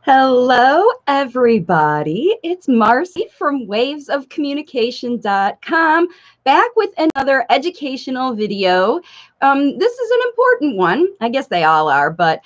Hello, everybody. It's Marcy from wavesofcommunication.com, back with another educational video. This is an important one. I guess they all are, but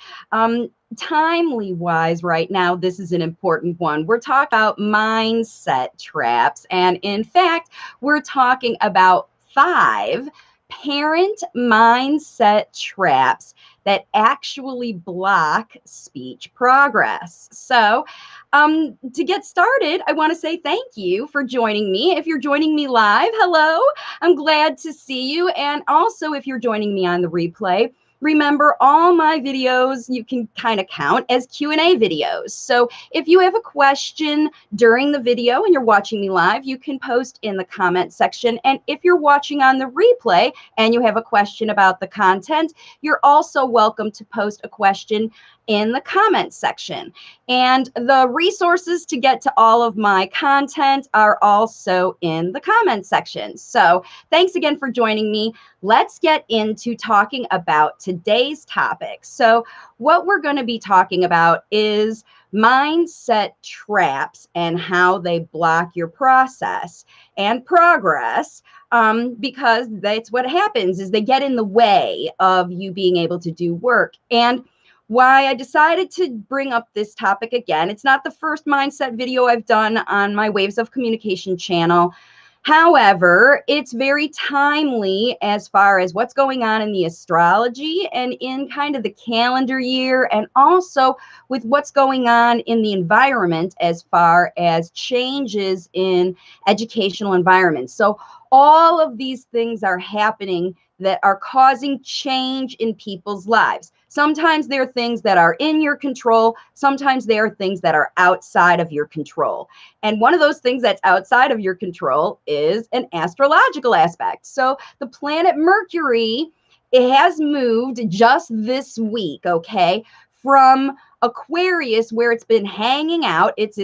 timely-wise right now, this is an important one. We're talking about mindset traps, and in fact, we're talking about 5 parent mindset traps that actually block speech progress. So to get started, I want to say thank you for joining me. If you're joining me live, hello, I'm glad to see you. And also, if you're joining me on the replay, remember all my videos you can kind of count as Q&A videos. So if you have a question during the video and you're watching me live, you can post in the comment section. And if you're watching on the replay and you have a question about the content, you're also welcome to post a question in the comment section. And the resources to get to all of my content are also in the comment section. So thanks again for joining me. Let's get into talking about today's topic. So what we're going to be talking about is mindset traps and how they block your process and progress, because that's what happens is they get in the way of you being able to do work. And why I decided to bring up this topic again, it's not the first mindset video I've done on my Waves of Communication channel. However, it's very timely as far as what's going on in the astrology and in kind of the calendar year, and also with what's going on in the environment as far as changes in educational environments. So all of these things are happening that are causing change in people's lives. Sometimes they're things that are in your control. Sometimes they are things that are outside of your control. And one of those things that's outside of your control is an astrological aspect. So the planet Mercury, it has moved just this week, okay, from Aquarius, where it's been hanging out. It's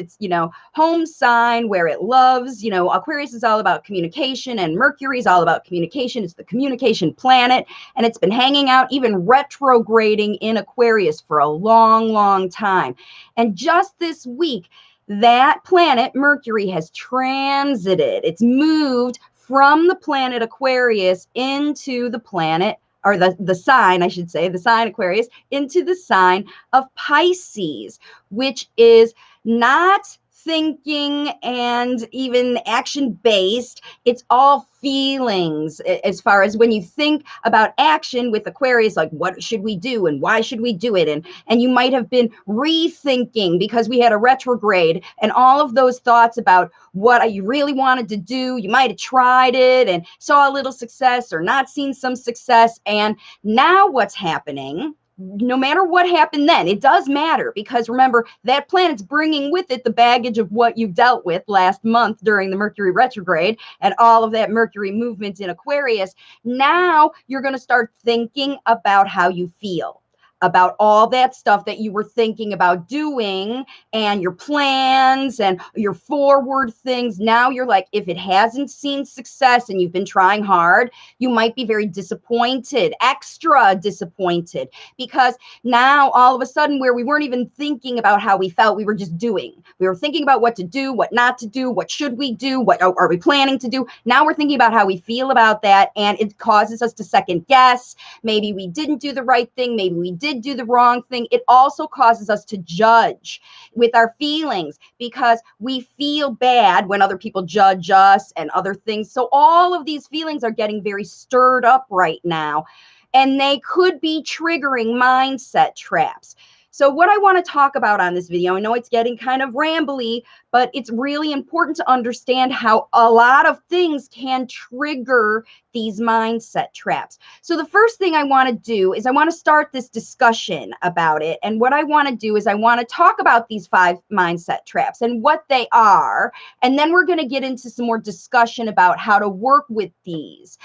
home sign where it loves. Aquarius is all about communication, and Mercury is all about communication. It's the communication planet, and it's been hanging out, even retrograding in Aquarius for a long, long time. And just this week, that planet, Mercury, has transited. It's moved from the planet Aquarius into the planet, or the sign, I should say, the sign Aquarius, into the sign of Pisces, which is not thinking and even action-based. It's all feelings as far as when you think about action with Aquarius, like what should we do and why should we do it? And you might have been rethinking because we had a retrograde, and all of those thoughts about what you really wanted to do. You might have tried it and saw a little success or not seen some success. And now what's happening, no matter what happened then, it does matter, because remember, that planet's bringing with it the baggage of what you dealt with last month during the Mercury retrograde and all of that Mercury movement in Aquarius. Now you're going to start thinking about how you feel about all that stuff that you were thinking about doing, and your plans and your forward things. Now you're like, if it hasn't seen success and you've been trying hard, you might be very disappointed, extra disappointed, because now all of a sudden, where we weren't even thinking about how we felt, we were just doing. We were thinking about what to do, what not to do, what should we do, what are we planning to do. Now we're thinking about how we feel about that, and it causes us to second guess. Maybe we didn't do the right thing. Maybe we did do the wrong thing. It also causes us to judge with our feelings, because we feel bad when other people judge us and other things. So all of these feelings are getting very stirred up right now, and they could be triggering mindset traps. So what I want to talk about on this video, I know it's getting kind of rambly, but it's really important to understand how a lot of things can trigger these mindset traps. So the first thing I want to do is I want to start this discussion about it. And what I want to do is I want to talk about these 5 mindset traps and what they are. And then we're going to get into some more discussion about how to work with these.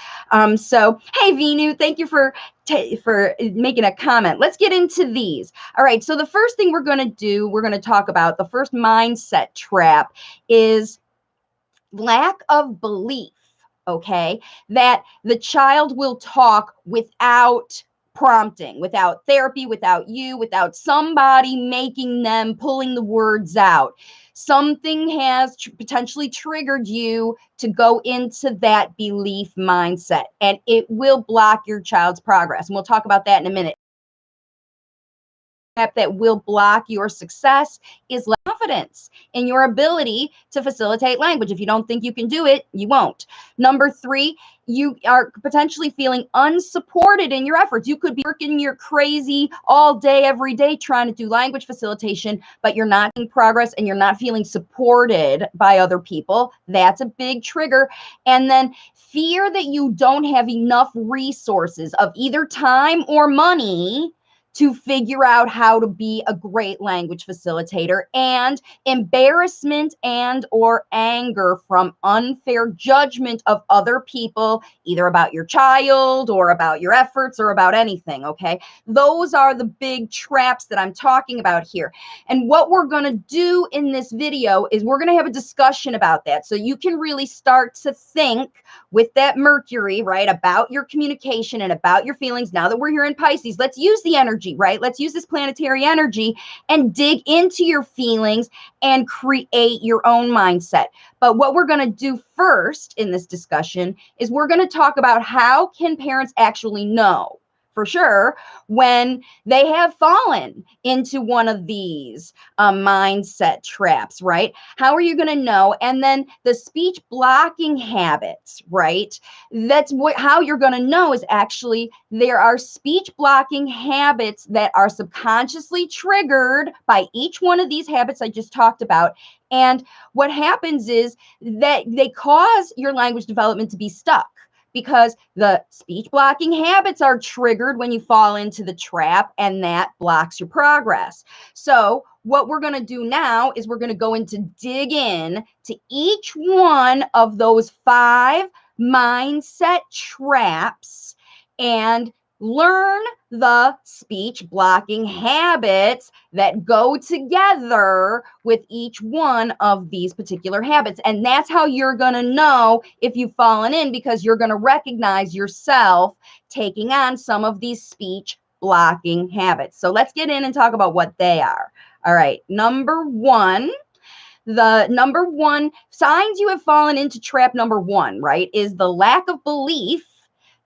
So, hey, Vinu, thank you for making a comment. Let's get into these. All right, so the first thing we're going to do, we're going to talk about the first mindset trap is lack of belief, okay, that the child will talk without prompting, without therapy, without you, without somebody making them, pulling the words out. Something has potentially triggered you to go into that belief mindset, and it will block your child's progress. And we'll talk about that in a minute. That will block your success is confidence in your ability to facilitate language. If you don't think you can do it, you won't. Number 3, you are potentially feeling unsupported in your efforts. You could be working your crazy all day, every day, trying to do language facilitation, but you're not making progress and you're not feeling supported by other people. That's a big trigger. And then fear that you don't have enough resources of either time or money to figure out how to be a great language facilitator, and embarrassment and or anger from unfair judgment of other people, either about your child or about your efforts or about anything, okay? Those are the big traps that I'm talking about here. And what we're going to do in this video is we're going to have a discussion about that, so you can really start to think with that Mercury, right, about your communication and about your feelings. Now that we're here in Pisces, let's use the energy, right? Let's use this planetary energy and dig into your feelings and create your own mindset. But what we're going to do first in this discussion is we're going to talk about how can parents actually know for sure when they have fallen into one of these mindset traps, right? How are you going to know? And then the speech blocking habits, right? That's how you're going to know is actually there are speech blocking habits that are subconsciously triggered by each one of these habits I just talked about. And what happens is that they cause your language development to be stuck, because the speech blocking habits are triggered when you fall into the trap, and that blocks your progress. So what we're going to do now is we're going to go into dig in to each one of those 5 mindset traps and learn the speech blocking habits that go together with each one of these particular habits. And that's how you're going to know if you've fallen in, because you're going to recognize yourself taking on some of these speech blocking habits. So let's get in and talk about what they are. All right. The number one signs you have fallen into trap number 1, right, is the lack of belief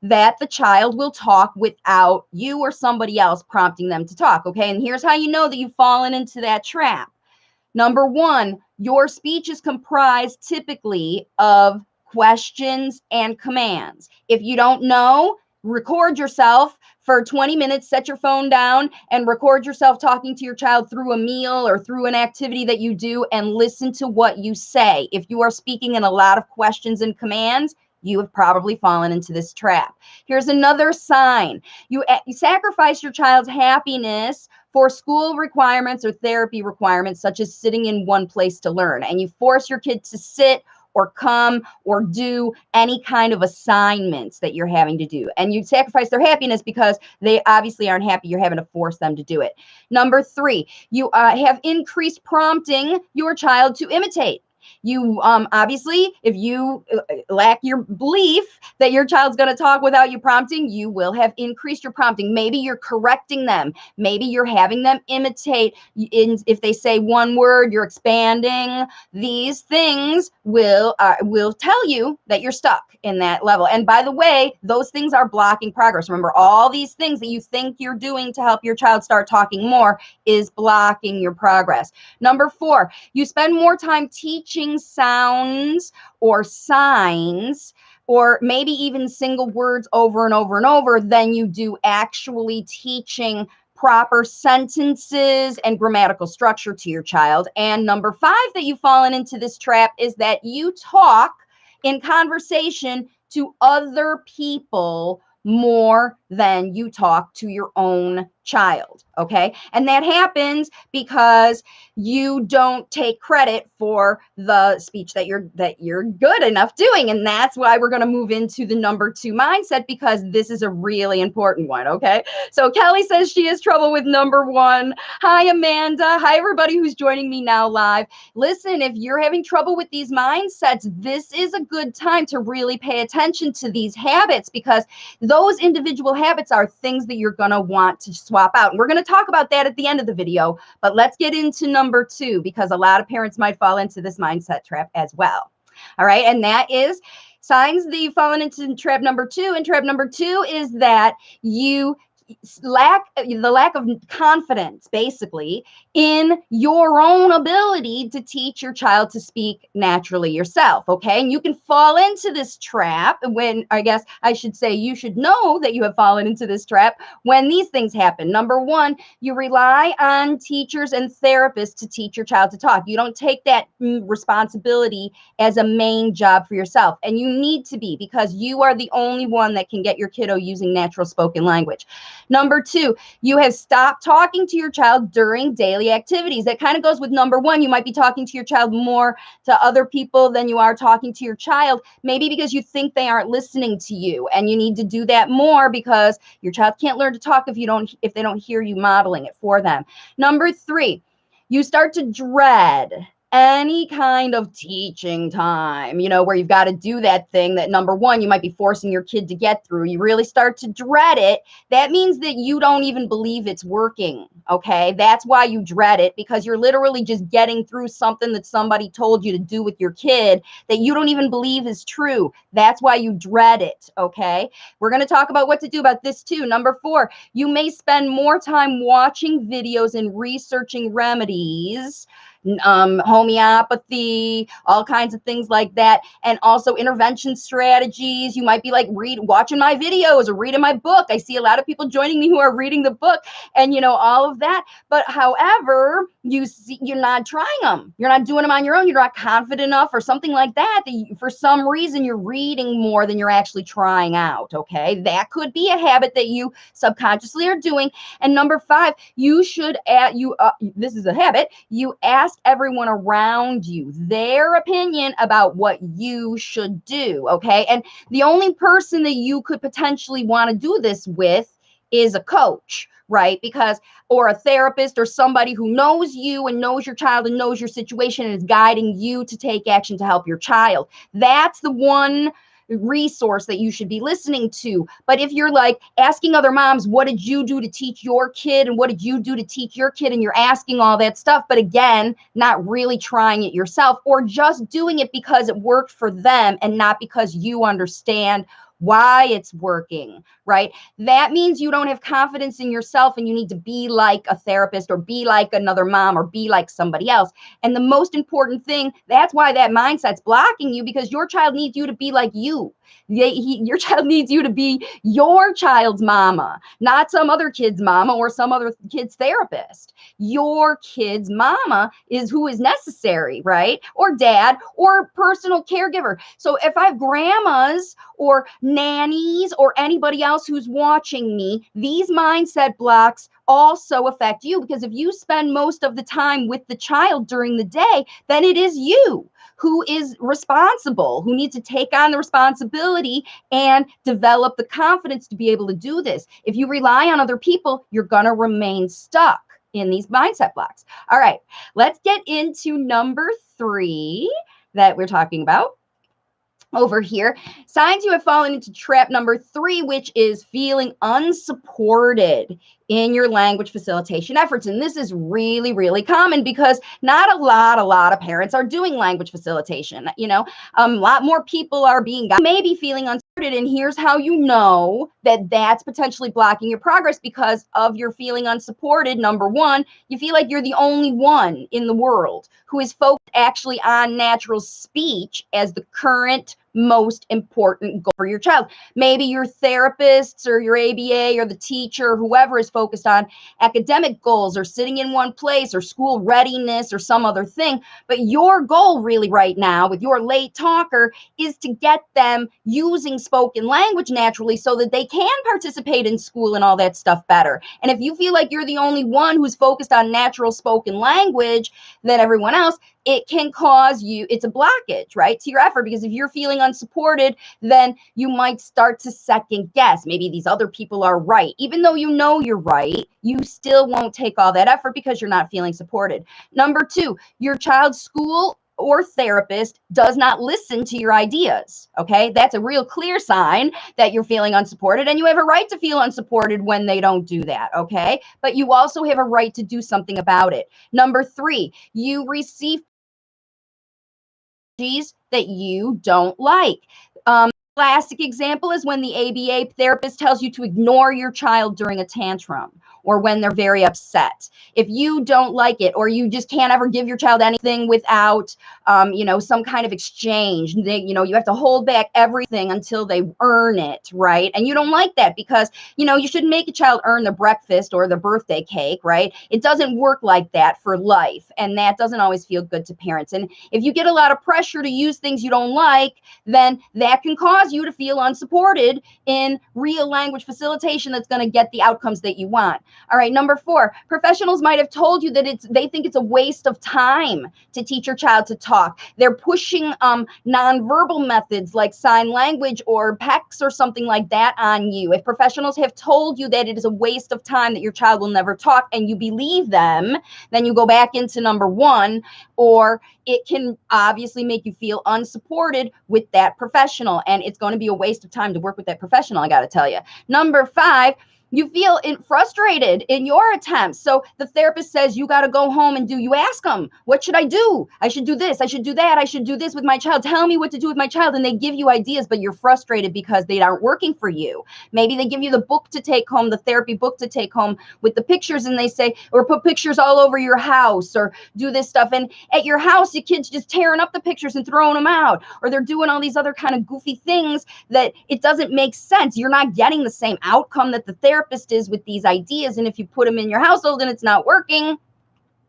that the child will talk without you or somebody else prompting them to talk. Okay. And here's how you know that you've fallen into that trap. Number 1, your speech is comprised typically of questions and commands. If you don't know, record yourself for 20 minutes, set your phone down and record yourself talking to your child through a meal or through an activity that you do, and listen to what you say. If you are speaking in a lot of questions and commands, you have probably fallen into this trap. Here's another sign. You sacrifice your child's happiness for school requirements or therapy requirements, such as sitting in one place to learn. And you force your kid to sit or come or do any kind of assignments that you're having to do. And you sacrifice their happiness because they obviously aren't happy. You're having to force them to do it. Number 3, you have increased prompting your child to imitate. You obviously, if you lack your belief that your child's going to talk without you prompting, you will have increased your prompting. Maybe you're correcting them. Maybe you're having them imitate. If they say one word, you're expanding. These things will tell you that you're stuck in that level. And by the way, those things are blocking progress. Remember, all these things that you think you're doing to help your child start talking more is blocking your progress. Number 4, you spend more time teaching sounds or signs, or maybe even single words over and over and over, than you do actually teaching proper sentences and grammatical structure to your child. And number 5, that you've fallen into this trap is that you talk in conversation to other people more than you talk to your own child, okay? And that happens because you don't take credit for the speech that you're good enough doing. And that's why we're going to move into the number 2 mindset, because this is a really important one, okay? So Kelly says she has trouble with number 1. Hi, Amanda. Hi, everybody who's joining me now live. Listen, if you're having trouble with these mindsets, this is a good time to really pay attention to these habits, because those individual habits are things that you're going to want to swap out. And we're going to talk about that at the end of the video, but let's get into number 2, because a lot of parents might fall into this mindset trap as well. All right, and that is signs that you've fallen into trap number 2. And trap number 2 is that you lack of confidence, basically, in your own ability to teach your child to speak naturally yourself, okay? And you can fall into this trap when, I guess I should say, you should know that you have fallen into this trap when these things happen. Number 1, you rely on teachers and therapists to teach your child to talk. You don't take that responsibility as a main job for yourself, and you need to be, because you are the only one that can get your kiddo using natural spoken language. Number 2, you have stopped talking to your child during daily activities. That kind of goes with number 1. You might be talking to your child more to other people than you are talking to your child, maybe because you think they aren't listening to you, and you need to do that more, because your child can't learn to talk if they don't hear you modeling it for them. Number 3, you start to dread any kind of teaching time, where you've got to do that thing that, number 1, you might be forcing your kid to get through. You really start to dread it. That means that you don't even believe it's working, okay? That's why you dread it, because you're literally just getting through something that somebody told you to do with your kid that you don't even believe is true. That's why you dread it, okay? We're going to talk about what to do about this too. Number 4, you may spend more time watching videos and researching remedies, homeopathy, all kinds of things like that, and also intervention strategies. You might be like watching my videos or reading my book. I see a lot of people joining me who are reading the book, and all of that. But however, you're not trying them. You're not doing them on your own. You're not confident enough or something like that. For some reason, you're reading more than you're actually trying out. Okay, that could be a habit that you subconsciously are doing. And number 5, you should this is a habit. You ask everyone around you their opinion about what you should do, okay? And the only person that you could potentially want to do this with is a coach, right? Or a therapist, or somebody who knows you and knows your child and knows your situation and is guiding you to take action to help your child. That's the one resource that you should be listening to. But if you're like asking other moms, what did you do to teach your kid, and what did you do to teach your kid, and you're asking all that stuff, but again, not really trying it yourself, or just doing it because it worked for them and not because you understand why it's working, right? That means you don't have confidence in yourself, and you need to be like a therapist, or be like another mom, or be like somebody else. And the most important thing, that's why that mindset's blocking you, because your child needs you to be like you. Your child needs you to be your child's mama, not some other kid's mama or some other kid's therapist. Your kid's mama is who is necessary, right? Or dad, or personal caregiver. So if I have grandmas or nannies or anybody else who's watching me, these mindset blocks also affect you, because if you spend most of the time with the child during the day, then it is you who is responsible, who needs to take on the responsibility and develop the confidence to be able to do this. If you rely on other people, you're going to remain stuck in these mindset blocks. All right, let's get into number 3 that we're talking about over here. Signs you have fallen into trap number 3, which is feeling unsupported in your language facilitation efforts. And this is really, really common, because not a lot of parents are doing language facilitation. A lot more people are being maybe feeling unsupported. And here's how you know that that's potentially blocking your progress because of your feeling unsupported. Number 1, you feel like you're the only one in the world who is focused actually on natural speech as the current most important goal for your child. Maybe your therapists or your ABA or the teacher, whoever is focused on academic goals or sitting in one place or school readiness or some other thing. But your goal really right now with your late talker is to get them using spoken language naturally so that they can participate in school and all that stuff better. And if you feel like you're the only one who's focused on natural spoken language than everyone else, it can cause you, it's a blockage, right, to your effort. Because if you're feeling unsupported, then you might start to second guess. Maybe these other people are right. Even though you know you're right, you still won't take all that effort because you're not feeling supported. Number two, your child's school or therapist does not listen to your ideas. Okay, that's a real clear sign that you're feeling unsupported, and you have a right to feel unsupported when they don't do that. Okay, but you also have a right to do something about it. Number three, you receive that you don't like. Classic example is when the ABA therapist tells you to ignore your child during a tantrum or when they're very upset. If you don't like it, or you just can't ever give your child anything without, some kind of exchange, you have to hold back everything until they earn it, right? And you don't like that because, you shouldn't make a child earn the breakfast or the birthday cake, right? It doesn't work like that for life. And that doesn't always feel good to parents. And if you get a lot of pressure to use things you don't like, then that can cause you to feel unsupported in real language facilitation that's going to get the outcomes that you want. All right, number four, professionals might have told you that they think it's a waste of time to teach your child to talk. They're pushing nonverbal methods like sign language or PECs or something like that on you. If professionals have told you that it is a waste of time, that your child will never talk, and you believe them, then you go back into number one, or it can obviously make you feel unsupported with that professional, and it's going to be a waste of time to work with that professional, I got to tell you. Number five, you feel frustrated in your attempts. So the therapist says, you got to go home and you ask them, what should I do? I should do this. I should do that. I should do this with my child. Tell me what to do with my child. And they give you ideas, but you're frustrated because they aren't working for you. Maybe they give you the book to take home, the therapy book to take home with the pictures, and they say, or put pictures all over your house or do this stuff. And at your house, your kid's just tearing up the pictures and throwing them out, or they're doing all these other kind of goofy things that it doesn't make sense. You're not getting the same outcome that the therapist is with these ideas. And if you put them in your household and it's not working,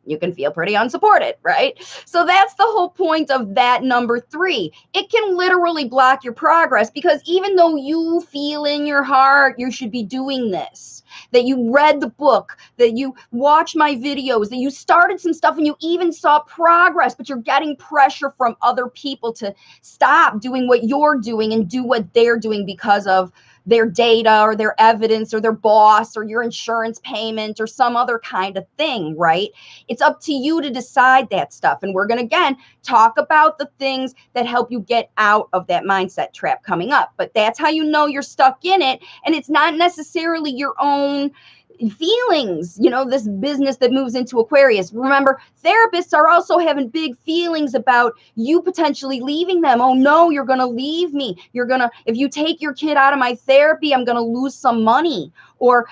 you can feel pretty unsupported, right? So that's the whole point of that number three. It can literally block your progress because even though you feel in your heart you should be doing this, that you read the book, that you watched my videos, that you started some stuff and you even saw progress, but you're getting pressure from other people to stop doing what you're doing and do what they're doing because of their data or their evidence or their boss or your insurance payment or some other kind of thing, right? It's up to you to decide that stuff. And we're going to, again, talk about the things that help you get out of that mindset trap coming up. But that's how you know you're stuck in it. And it's not necessarily your own feelings, this business that moves into Aquarius. Remember, therapists are also having big feelings about you potentially leaving them. Oh no, you're going to leave me. If you take your kid out of my therapy, I'm going to lose some money. Or,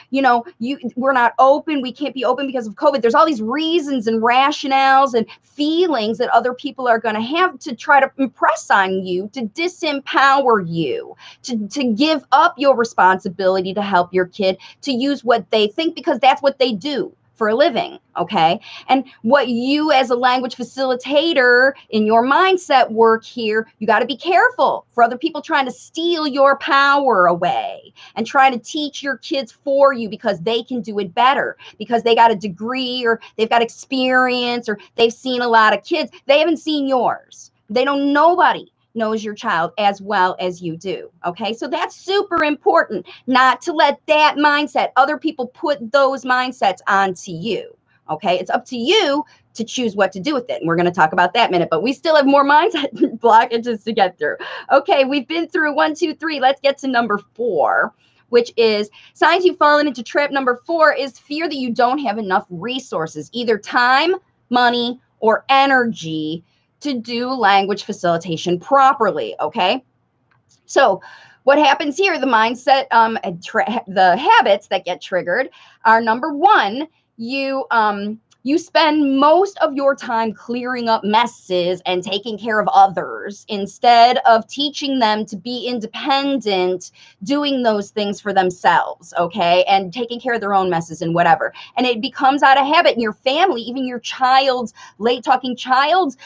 we're not open. We can't be open because of COVID. There's all these reasons and rationales and feelings that other people are going to have to try to impress on you, to disempower you, to give up your responsibility to help your kid, to use what they think because that's what they do for a living, okay? And what you as a language facilitator in your mindset work here, you got to be careful for other people trying to steal your power away and trying to teach your kids for you because they can do it better, because they got a degree or they've got experience or they've seen a lot of kids. They haven't seen yours. Nobody knows your child as well as you do. Okay, so that's super important, not to let that mindset, other people put those mindsets onto you. Okay, it's up to you to choose what to do with it. And we're going to talk about that in a minute, but we still have more mindset blockages to get through. Okay, we've been through 1, 2, 3. Let's get to number 4, which is signs you've fallen into trap number 4 is fear that you don't have enough resources, either time, money, or energy to do language facilitation properly, okay? So what happens here, the mindset, the habits that get triggered are number 1, you You spend most of your time clearing up messes and taking care of others instead of teaching them to be independent, doing those things for themselves, okay? And taking care of their own messes and whatever. And it becomes out of habit in your family, even your child's late talking child's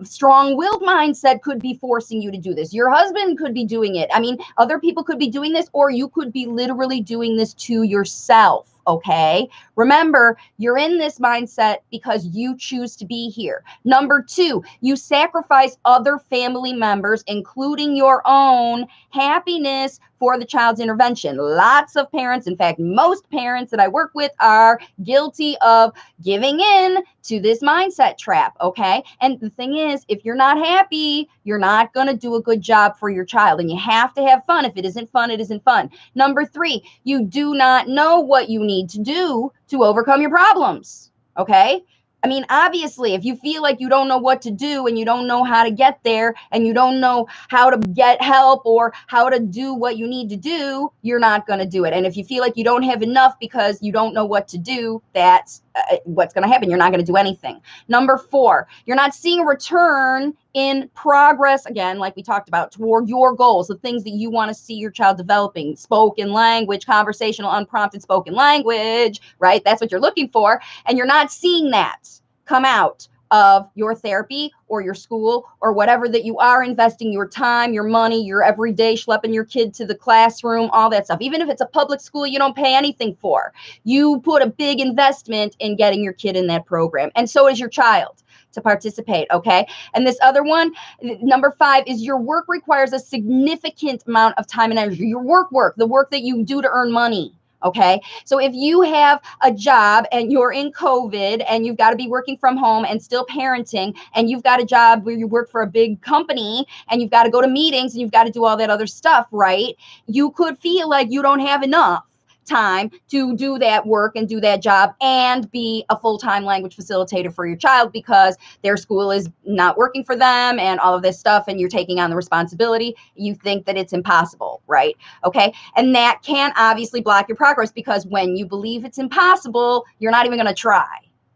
strong-willed mindset could be forcing you to do this. Your husband could be doing it. I mean, other people could be doing this, or you could be literally doing this to yourself. Okay. Remember, you're in this mindset because you choose to be here. Number two, you sacrifice other family members, including your own happiness, for the child's intervention. Lots of parents, in fact, most parents that I work with are guilty of giving in to this mindset trap. Okay. And the thing is, if you're not happy, you're not going to do a good job for your child. And you have to have fun. If it isn't fun, it isn't fun. Number three, you do not know what you need to do to overcome your problems. Okay. I mean, obviously, if you feel like you don't know what to do and you don't know how to get there and you don't know how to get help or how to do what you need to do, you're not going to do it. And if you feel like you don't have enough because you don't know what to do, that's what's going to happen. You're not going to do anything. Number four, you're not seeing a return in progress, again, like we talked about, toward your goals, the things that you want to see your child developing, spoken language, conversational, unprompted spoken language, right? That's what you're looking for. And you're not seeing that come out of your therapy or your school or whatever that you are investing your time, your money, your everyday schlepping your kid to the classroom, all that stuff. Even if it's a public school you don't pay anything for, you put a big investment in getting your kid in that program. And so is your child to participate, okay? And this other one, number five, is your work requires a significant amount of time and energy. Your work, the work that you do to earn money. Okay. So if you have a job and you're in COVID and you've got to be working from home and still parenting, and you've got a job where you work for a big company and you've got to go to meetings and you've got to do all that other stuff, right? You could feel like you don't have enough time to do that work and do that job and be a full-time language facilitator for your child because their school is not working for them and all of this stuff, and you're taking on the responsibility. You think that it's impossible, right? Okay. And that can obviously block your progress because when you believe it's impossible, you're not even going to try.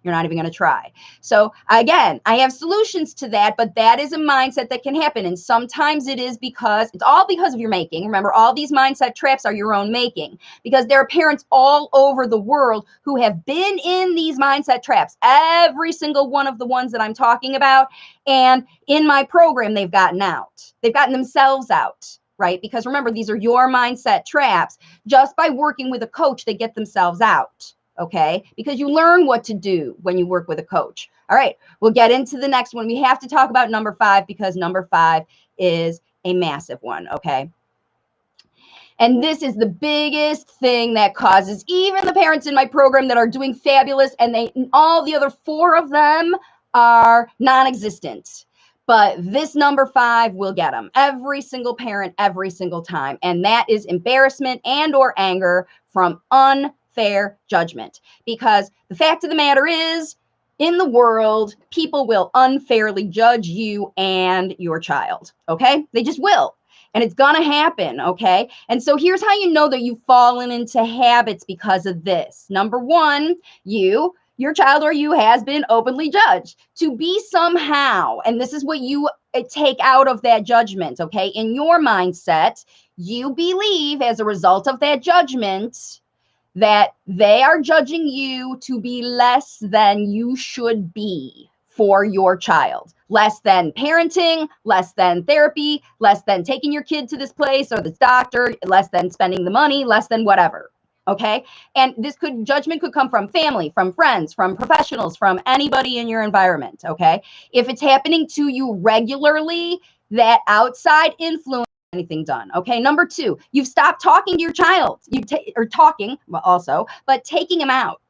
You're not even going to try. So again, I have solutions to that, but that is a mindset that can happen. And sometimes it's all because of your making. Remember, all these mindset traps are your own making because there are parents all over the world who have been in these mindset traps, every single one of the ones that I'm talking about. And in my program, they've gotten out. They've gotten themselves out. Right? Because remember, these are your mindset traps. Just by working with a coach, they get themselves out. Okay, because you learn what to do when you work with a coach. All right, we'll get into the next one. We have to talk about number five because number five is a massive one. Okay. And this is the biggest thing that causes even the parents in my program that are doing fabulous, and all the other four of them are non-existent. But this number five will get them. Every single parent, every single time. And that is embarrassment and or anger from unfair judgment. Because the fact of the matter is, in the world, people will unfairly judge you and your child. Okay? They just will. And it's going to happen, okay? And so here's how you know that you've fallen into habits because of this. Number one, your child or you has been openly judged to be somehow, and this is what you take out of that judgment, okay? In your mindset, you believe as a result of that judgment that they are judging you to be less than you should be for your child. Less than parenting, less than therapy, less than taking your kid to this place or this doctor, less than spending the money, less than whatever. Okay. And judgment could come from family, from friends, from professionals, from anybody in your environment. Okay. If it's happening to you regularly, that outside influence anything done. Okay. Number two, you've stopped talking to your child. Talking also, but taking them out.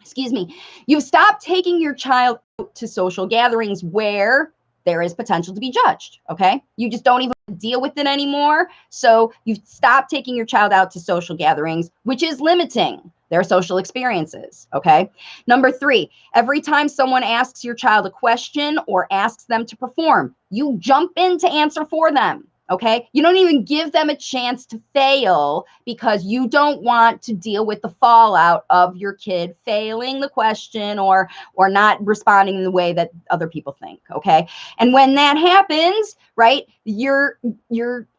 Excuse me. You've stopped taking your child to social gatherings where there is potential to be judged. Okay. You just don't even deal with it anymore. So you've stopped taking your child out to social gatherings, which is limiting their social experiences. Okay. Number three, every time someone asks your child a question or asks them to perform, you jump in to answer for them. Okay, you don't even give them a chance to fail because you don't want to deal with the fallout of your kid failing the question or not responding in the way that other people think. Okay, and when that happens, right, you're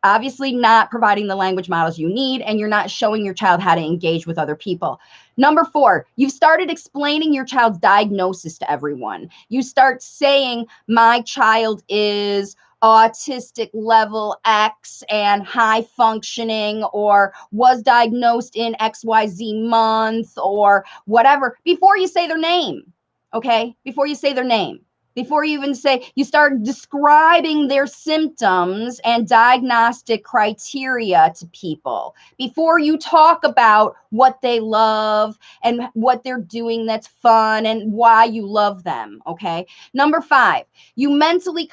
obviously not providing the language models you need, and you're not showing your child how to engage with other people. Number 4, you've started explaining your child's diagnosis to everyone. You start saying, my child is autistic level X and high functioning, or was diagnosed in XYZ month, or whatever, before you say their name. Okay, before you say their name, before you even say, you start describing their symptoms and diagnostic criteria to people before you talk about what they love and what they're doing that's fun and why you love them. Okay, number 5, you mentally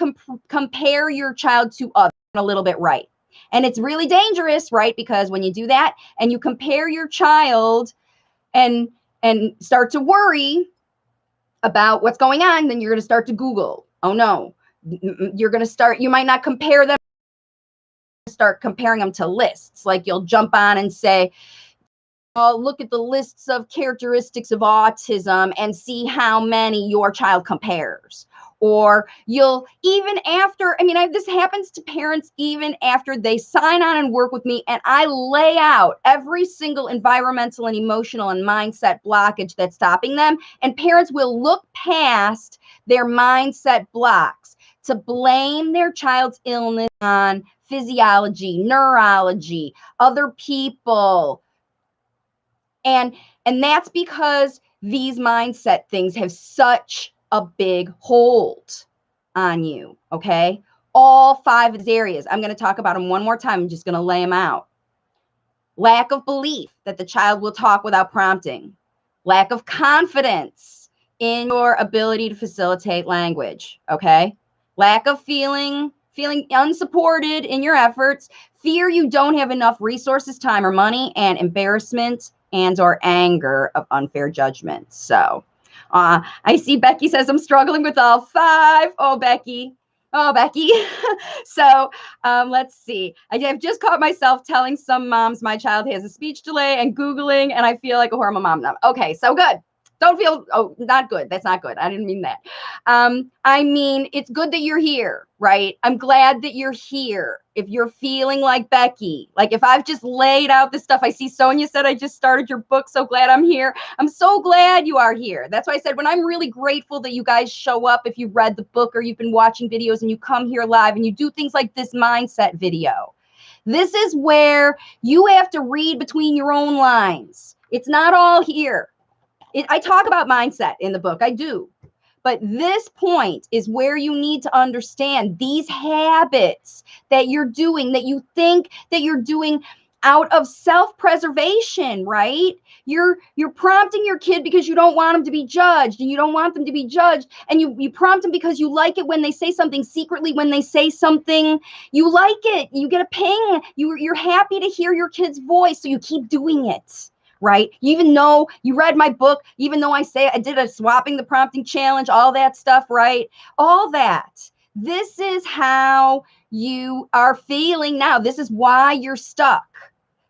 compare your child to others a little bit, right? And it's really dangerous, right? Because when you do that and you compare your child and start to worry about what's going on, then you're going to start to Google. Oh no, you're going to start, you might not compare them, start comparing them to lists. Like you'll jump on and say, oh, look at the lists of characteristics of autism and see how many your child compares. Or you'll, even after, this happens to parents even after they sign on and work with me, and I lay out every single environmental and emotional and mindset blockage that's stopping them. And parents will look past their mindset blocks to blame their child's illness on physiology, neurology, other people. And that's because these mindset things have such a big hold on you, okay? All 5 of these areas. I'm going to talk about them one more time. I'm just going to lay them out. Lack of belief that the child will talk without prompting. Lack of confidence in your ability to facilitate language, okay? Lack of feeling unsupported in your efforts. Fear you don't have enough resources, time, or money, and embarrassment and or anger of unfair judgment. So I see Becky says, I'm struggling with all 5. Oh, Becky. So let's see. I have just caught myself telling some moms my child has a speech delay and Googling, and I feel like a horrible mom now. Okay, so good. Don't feel, not good. That's not good. I didn't mean that. It's good that you're here, right? I'm glad that you're here. If you're feeling like Becky, like if I've just laid out this stuff, I see Sonia said, I just started your book. So glad I'm here. I'm so glad you are here. That's why I said, when I'm really grateful that you guys show up, if you've read the book or you've been watching videos and you come here live and you do things like this mindset video. This is where you have to read between your own lines. It's not all here. I talk about mindset in the book. I do. But this point is where you need to understand these habits that you're doing, that you think that you're doing out of self-preservation, right? You're prompting your kid because you don't want them to be judged, and you don't want them to be judged. And you prompt them because you like it when they say something secretly, when they say something, you like it. You get a ping. You're happy to hear your kid's voice, so you keep doing it. Right? Even though you read my book, even though I say I did a swapping the prompting challenge, all that stuff, right? All that. This is how you are feeling now. This is why you're stuck,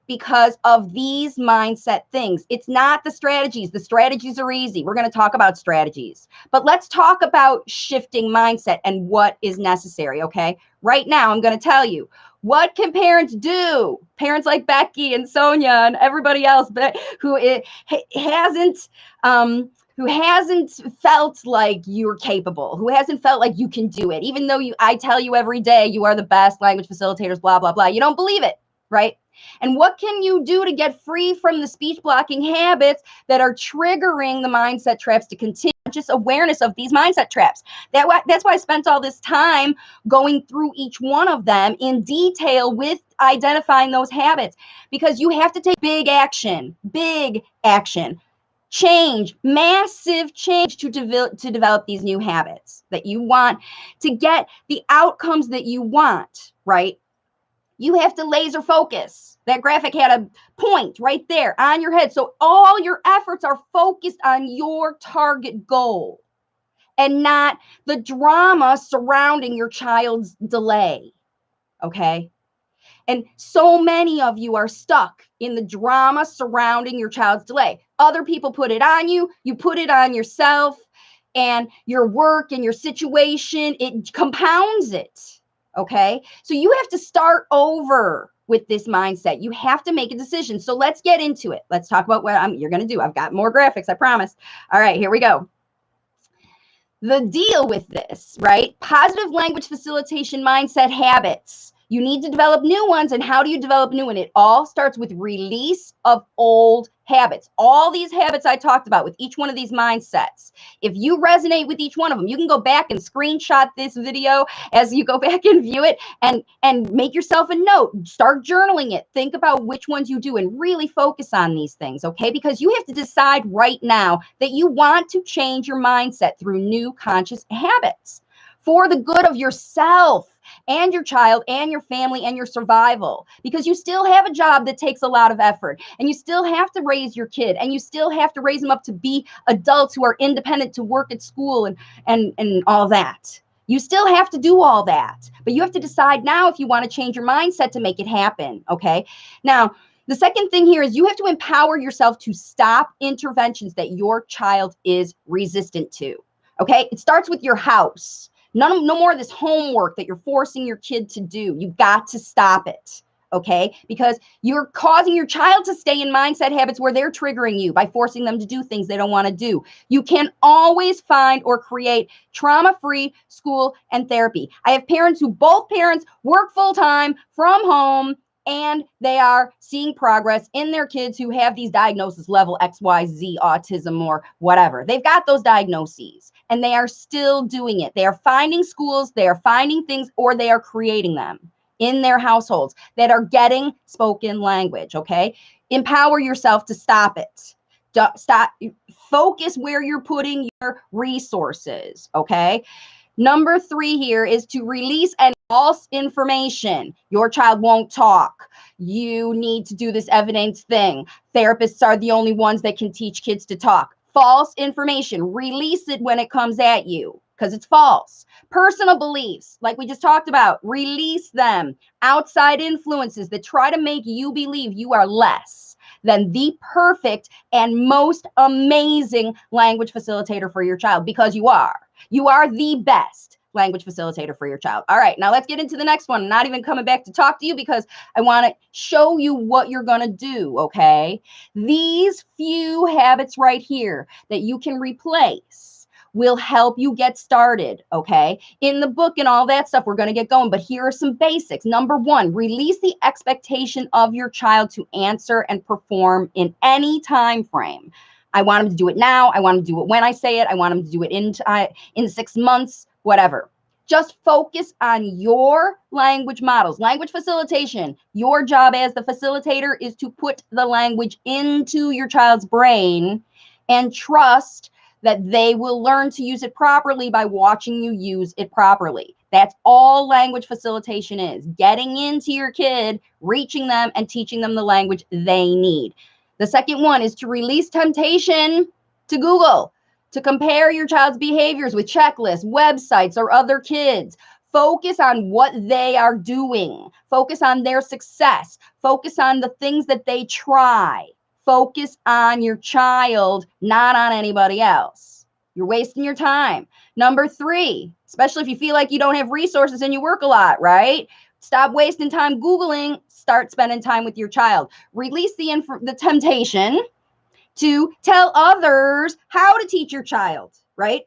because of these mindset things. It's not the strategies. The strategies are easy. We're going to talk about strategies, but let's talk about shifting mindset and what is necessary. Okay. Right now, I'm going to tell you, what can parents do? Parents like Becky and Sonia and everybody else, but who hasn't felt like you're capable, who hasn't felt like you can do it, even though I tell you every day you are the best language facilitators, blah, blah, blah. You don't believe it, right? And what can you do to get free from the speech blocking habits that are triggering the mindset traps to continue? Just awareness of these mindset traps. That's why I spent all this time going through each one of them in detail with identifying those habits, because you have to take big action, change, massive change to develop these new habits that you want to get the outcomes that you want, right? You have to laser focus. That graphic had a point right there on your head. So all your efforts are focused on your target goal and not the drama surrounding your child's delay. Okay? And so many of you are stuck in the drama surrounding your child's delay. Other people put it on you, you put it on yourself, and your work and your situation, it compounds it. Okay. So you have to start over with this mindset. You have to make a decision. So let's get into it. Let's talk about what you're going to do. I've got more graphics, I promise. All right, here we go. The deal with this, right? Positive language facilitation mindset habits. You need to develop new ones. And how do you develop new ones? It all starts with release of old habits. All these habits I talked about with each one of these mindsets. If you resonate with each one of them, you can go back and screenshot this video as you go back and view it and make yourself a note. Start journaling it. Think about which ones you do and really focus on these things, okay? Because you have to decide right now that you want to change your mindset through new conscious habits for the good of yourself and your child and your family and your survival, because you still have a job that takes a lot of effort, and you still have to raise your kid, and you still have to raise them up to be adults who are independent, to work at school and all that. You still have to do all that, but you have to decide now if you want to change your mindset to make it happen, okay? Now, the second thing here is you have to empower yourself to stop interventions that your child is resistant to, okay? It starts with your house. No more of this homework that you're forcing your kid to do. You've got to stop it, okay? Because you're causing your child to stay in mindset habits where they're triggering you by forcing them to do things they don't want to do. You can always find or create trauma-free school and therapy. I have parents who both parents work full-time from home, and they are seeing progress in their kids who have these diagnosis level XYZ autism or whatever. They've got those diagnoses and they are still doing it. They are finding schools, they are finding things, or they are creating them in their households that are getting spoken language, okay? Empower yourself to stop it. Stop, focus where you're putting your resources, okay? Number 3 here is to release any false information. Your child won't talk. You need to do this evidence thing. Therapists are the only ones that can teach kids to talk. False information. Release it when it comes at you because it's false. Personal beliefs, like we just talked about, release them. Outside influences that try to make you believe you are less than the perfect and most amazing language facilitator for your child, because you are. You are the best language facilitator for your child. All right, now let's get into the next one. I'm not even coming back to talk to you because I want to show you what you're going to do, okay? These few habits right here that you can replace will help you get started, okay? In the book and all that stuff, we're going to get going, but here are some basics. Number 1, release the expectation of your child to answer and perform in any time frame. I want him to do it now. I want him to do it when I say it. I want him to do it in 6 months, whatever. Just focus on your language models. Language facilitation, your job as the facilitator is to put the language into your child's brain and trust that they will learn to use it properly by watching you use it properly. That's all language facilitation is. Getting into your kid, reaching them, and teaching them the language they need. The second one is to release temptation to Google, to compare your child's behaviors with checklists, websites, or other kids. Focus on what they are doing. Focus on their success. Focus on the things that they try. Focus on your child, not on anybody else. You're wasting your time. Number 3, especially if you feel like you don't have resources and you work a lot, right? Stop wasting time Googling. Start spending time with your child. Release the temptation to tell others how to teach your child, right?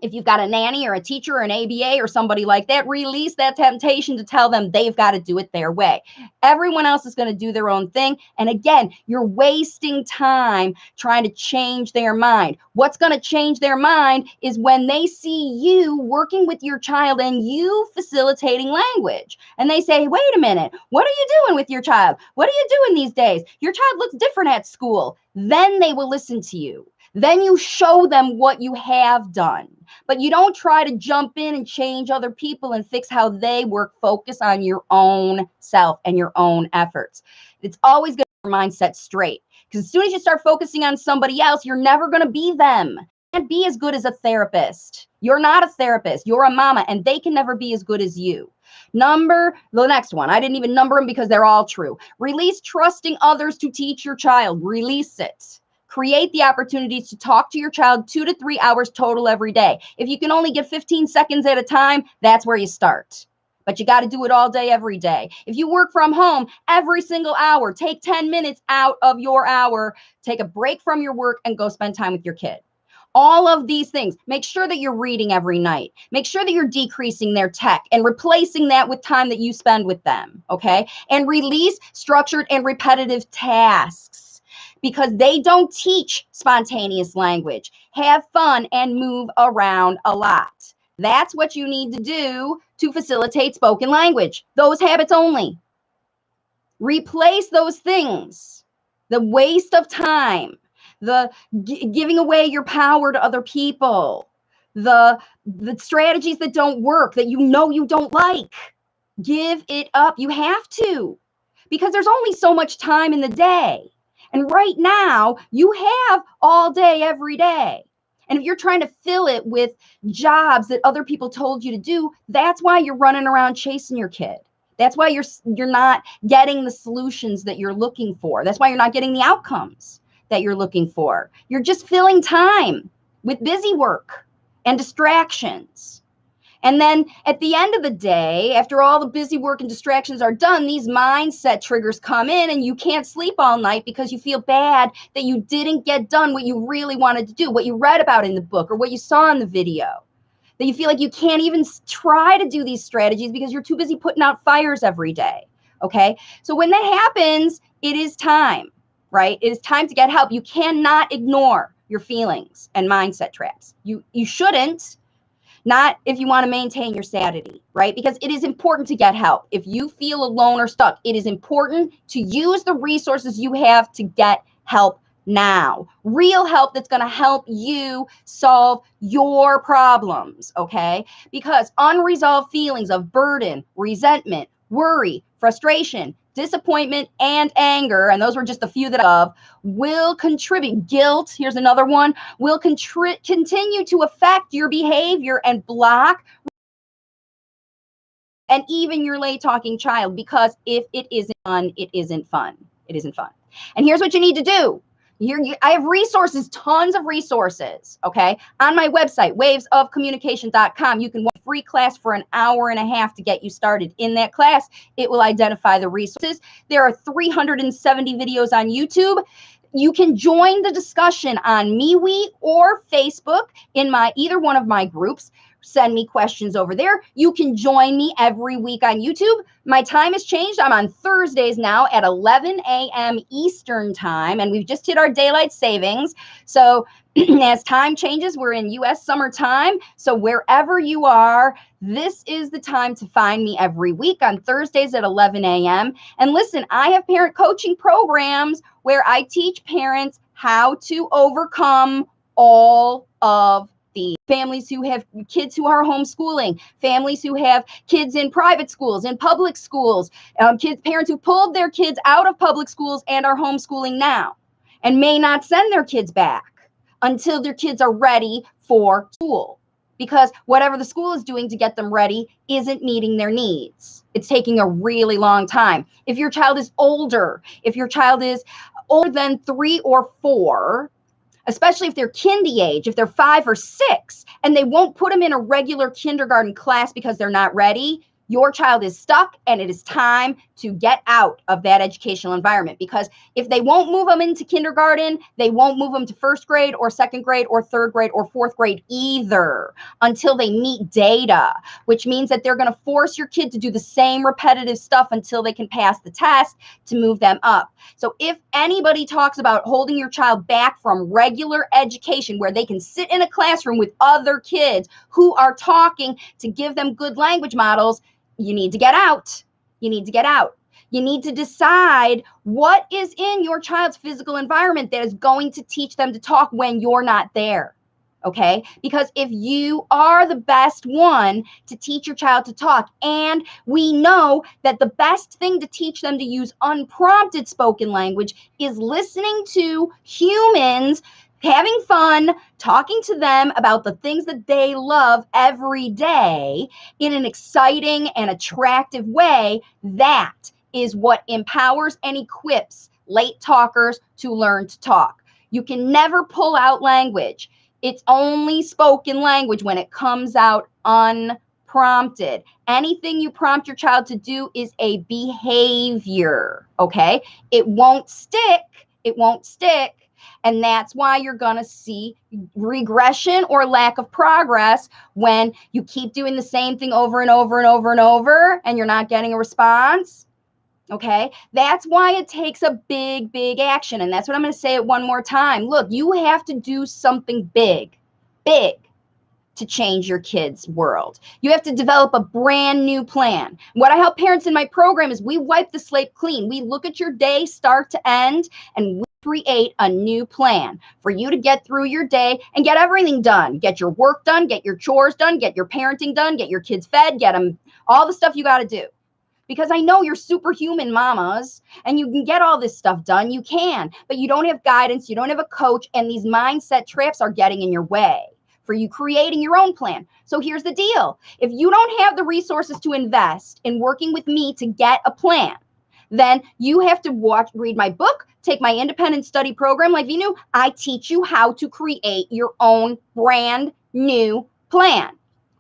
If you've got a nanny or a teacher or an ABA or somebody like that, release that temptation to tell them they've got to do it their way. Everyone else is going to do their own thing. And again, you're wasting time trying to change their mind. What's going to change their mind is when they see you working with your child and you facilitating language. And they say, wait a minute, what are you doing with your child? What are you doing these days? Your child looks different at school. Then they will listen to you. Then you show them what you have done. But you don't try to jump in and change other people and fix how they work. Focus on your own self and your own efforts. It's always good to get your mindset straight. Because as soon as you start focusing on somebody else, you're never going to be them. You can't be as good as a therapist. You're not a therapist. You're a mama, and they can never be as good as you. The next one, I didn't even number them because they're all true. Release trusting others to teach your child. Release it. Create the opportunities to talk to your child 2 to 3 hours total every day. If you can only get 15 seconds at a time, that's where you start. But you got to do it all day, every day. If you work from home, every single hour, take 10 minutes out of your hour, take a break from your work and go spend time with your kid. All of these things, make sure that you're reading every night. Make sure that you're decreasing their tech and replacing that with time that you spend with them, okay? And release structured and repetitive tasks because they don't teach spontaneous language. Have fun and move around a lot. That's what you need to do to facilitate spoken language. Those habits only. Replace those things. The waste of time, the giving away your power to other people, the strategies that don't work, that you know you don't like. Give it up. You have to, because there's only so much time in the day. And right now, you have all day, every day. And if you're trying to fill it with jobs that other people told you to do, that's why you're running around chasing your kid. That's why you're not getting the solutions that you're looking for. That's why you're not getting the outcomes that you're looking for. You're just filling time with busy work and distractions. And then at the end of the day, after all the busy work and distractions are done, these mindset triggers come in and you can't sleep all night because you feel bad that you didn't get done what you really wanted to do, what you read about in the book or what you saw in the video. That you feel like you can't even try to do these strategies because you're too busy putting out fires every day, okay? So when that happens, it is time, right? It is time to get help. You cannot ignore your feelings and mindset traps. You shouldn't. Not if you want to maintain your sanity, right? Because it is important to get help. If you feel alone or stuck, it is important to use the resources you have to get help now. Real help that's going to help you solve your problems, okay? Because unresolved feelings of burden, resentment, worry, frustration, disappointment, and anger, and those were just a few that I have, will contribute. Guilt, here's another one, will continue to affect your behavior and block and even your late talking child, because if it isn't fun, it isn't fun. It isn't fun. And here's what you need to do. I have resources, tons of resources, okay? On my website, wavesofcommunication.com, you can watch a free class for an hour and a half to get you started. In that class, it will identify the resources. There are 370 videos on YouTube. You can join the discussion on MeWe or Facebook in either one of my groups. Send me questions over there. You can join me every week on YouTube. My time has changed. I'm on Thursdays now at 11 a.m. Eastern time, and we've just hit our daylight savings. So as time changes, we're in U.S. summertime. So wherever you are, this is the time to find me every week on Thursdays at 11 a.m. And listen, I have parent coaching programs where I teach parents how to overcome all of the families who have kids who are homeschooling, families who have kids in private schools, in public schools, parents who pulled their kids out of public schools and are homeschooling now and may not send their kids back until their kids are ready for school, because whatever the school is doing to get them ready isn't meeting their needs. It's taking a really long time. If your child is older, if your child is older than 3 or 4, especially if they're kindy age, if they're 5 or 6, and they won't put them in a regular kindergarten class because they're not ready, your child is stuck, and it is time to get out of that educational environment. Because if they won't move them into kindergarten, they won't move them to 1st grade or 2nd grade or 3rd grade or 4th grade either until they meet data, which means that they're going to force your kid to do the same repetitive stuff until they can pass the test to move them up. So if anybody talks about holding your child back from regular education where they can sit in a classroom with other kids who are talking to give them good language models, you need to get out. You need to get out. You need to decide what is in your child's physical environment that is going to teach them to talk when you're not there. Okay? Because if you are the best one to teach your child to talk, and we know that the best thing to teach them to use unprompted spoken language is listening to humans having fun, talking to them about the things that they love every day in an exciting and attractive way, that is what empowers and equips late talkers to learn to talk. You can never pull out language. It's only spoken language when it comes out unprompted. Anything you prompt your child to do is a behavior, okay? It won't stick. It won't stick. And that's why you're going to see regression or lack of progress when you keep doing the same thing over and over and over and over, and you're not getting a response. Okay, that's why it takes a big, big action. And that's what I'm going to say it one more time. Look, you have to do something big, big to change your kids' world. You have to develop a brand new plan. What I help parents in my program is we wipe the slate clean. We look at your day start to end, and we create a new plan for you to get through your day and get everything done. Get your work done, get your chores done, get your parenting done, get your kids fed, get them all the stuff you got to do. Because I know you're superhuman mamas and you can get all this stuff done. You can, but you don't have guidance. You don't have a coach, and these mindset traps are getting in your way for you creating your own plan. So here's the deal. If you don't have the resources to invest in working with me to get a plan, then you have to read my book, take my independent study program like you knew. I teach you how to create your own brand new plan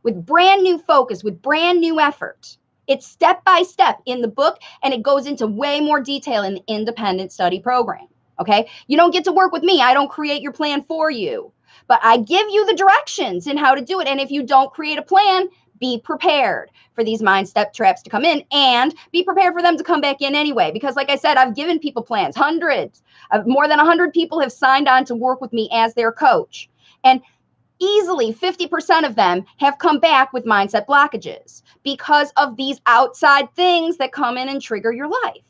with brand new focus, with brand new effort. It's step by step in the book, and it goes into way more detail in the independent study program. Okay? You don't get to work with me. I don't create your plan for you, but I give you the directions in how to do it. And if you don't create a plan, be prepared for these mindset traps to come in, and be prepared for them to come back in anyway. Because like I said, I've given people plans. Hundreds of more than 100 people have signed on to work with me as their coach. And easily 50% of them have come back with mindset blockages because of these outside things that come in and trigger your life.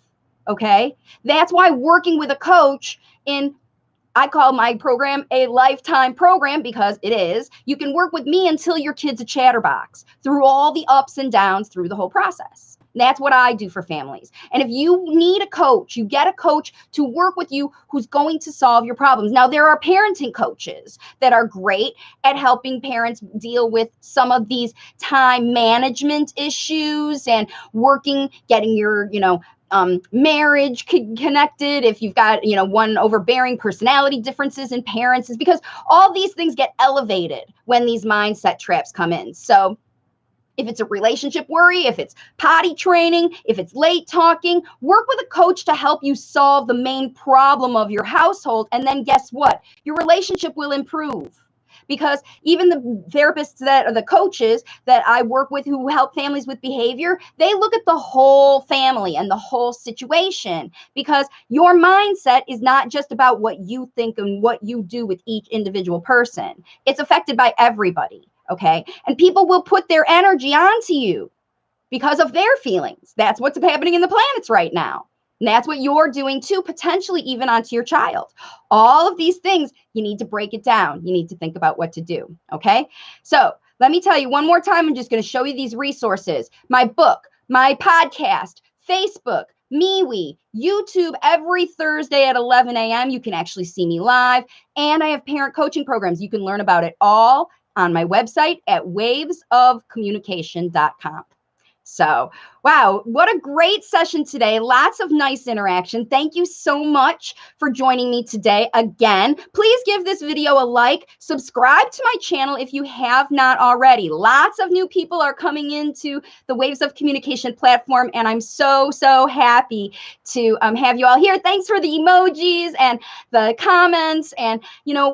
Okay? That's why working with a coach I call my program a lifetime program, because it is. You can work with me until your kid's a chatterbox through all the ups and downs through the whole process. That's what I do for families. And if you need a coach, you get a coach to work with you who's going to solve your problems. Now, there are parenting coaches that are great at helping parents deal with some of these time management issues and getting your, marriage connected. If you've got, one overbearing personality differences in parents, is because all these things get elevated when these mindset traps come in. So if it's a relationship worry, if it's potty training, if it's late talking, work with a coach to help you solve the main problem of your household. And then guess what? Your relationship will improve. Because even the therapists that are the coaches that I work with who help families with behavior, they look at the whole family and the whole situation, because your mindset is not just about what you think and what you do with each individual person. It's affected by everybody. Okay. And people will put their energy onto you because of their feelings. That's what's happening in the planets right now. And that's what you're doing too, potentially even onto your child. All of these things, you need to break it down. You need to think about what to do. Okay. So let me tell you one more time. I'm just going to show you these resources. My book, my podcast, Facebook, MeWe, YouTube every Thursday at 11 a.m. You can actually see me live. And I have parent coaching programs. You can learn about it all on my website at wavesofcommunication.com. So, wow, what a great session today. Lots of nice interaction. Thank you so much for joining me today again. Please give this video a like. Subscribe to my channel if you have not already. Lots of new people are coming into the Waves of Communication platform, and I'm so, so happy to have you all here. Thanks for the emojis and the comments. And,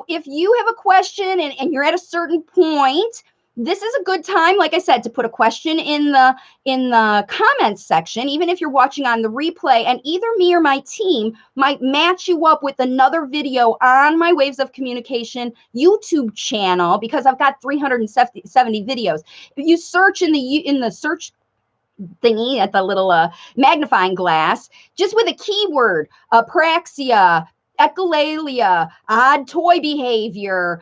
if you have a question and you're at a certain point, this is a good time, like I said, to put a question in the comments section, even if you're watching on the replay, and either me or my team might match you up with another video on my Waves of Communication YouTube channel, because I've got 370 videos. If you search in the search thingy at the little magnifying glass, just with a keyword, apraxia, echolalia, odd toy behavior,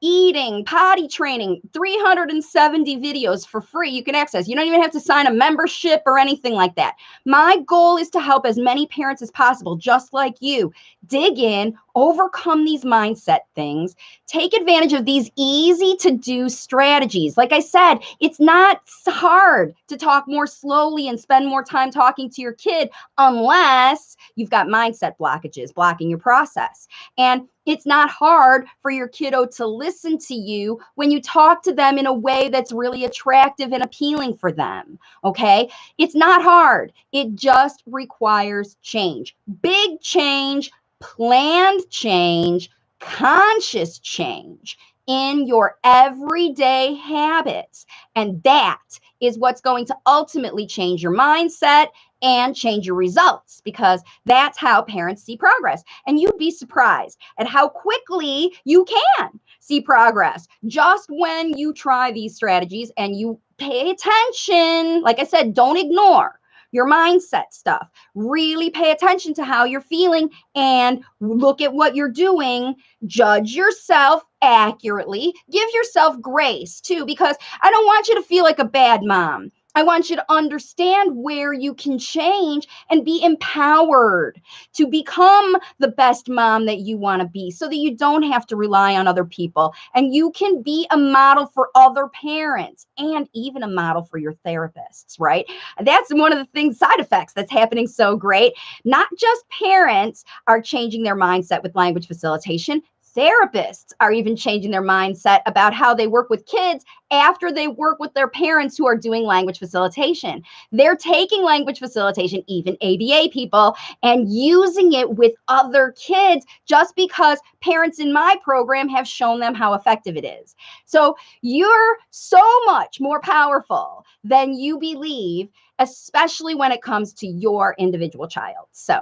eating, potty training, 370 videos for free you can access. You don't even have to sign a membership or anything like that. My goal is to help as many parents as possible, just like you, dig in, overcome these mindset things, take advantage of these easy to do strategies. Like I said, it's not hard to talk more slowly and spend more time talking to your kid unless you've got mindset blockages blocking your process. And it's not hard for your kiddo to listen to you when you talk to them in a way that's really attractive and appealing for them. Okay? It's not hard. It just requires change. Big change, planned change, conscious change in your everyday habits. And that is what's going to ultimately change your mindset and change your results, because that's how parents see progress. And you'd be surprised at how quickly you can see progress just when you try these strategies and you pay attention. Like I said, don't ignore your mindset stuff. Really pay attention to how you're feeling and look at what you're doing. Judge yourself accurately. Give yourself grace too, because I don't want you to feel like a bad mom. I want you to understand where you can change and be empowered to become the best mom that you want to be, so that you don't have to rely on other people and you can be a model for other parents and even a model for your therapists, right? That's one of the things, side effects that's happening so great. Not just parents are changing their mindset with language facilitation. Therapists are even changing their mindset about how they work with kids after they work with their parents who are doing language facilitation. They're taking language facilitation, even ABA people, and using it with other kids just because parents in my program have shown them how effective it is. So you're so much more powerful than you believe, especially when it comes to your individual child. So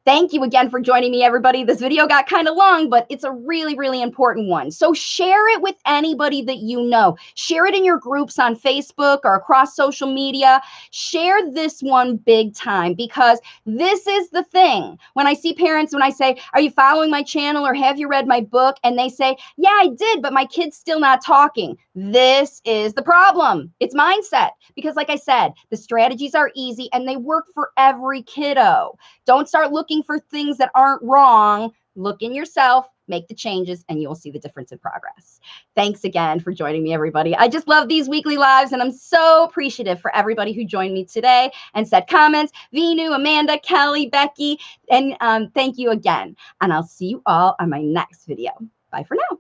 thank you again for joining me, everybody. This video got kind of long, but it's a really, really important one. So share it with anybody that you know. Share it in your groups on Facebook or across social media. Share this one big time, because this is the thing. When I see parents, when I say, are you following my channel or have you read my book? And they say, yeah, I did, but my kid's still not talking. This is the problem. It's mindset. Because like I said, the strategies are easy and they work for every kiddo. Don't start looking for things that aren't wrong. Look in yourself, make the changes, and you'll see the difference in progress. Thanks again for joining me, everybody. I just love these weekly lives, and I'm so appreciative for everybody who joined me today and said comments. Vinu, Amanda, Kelly, Becky, and thank you again. And I'll see you all on my next video. Bye for now.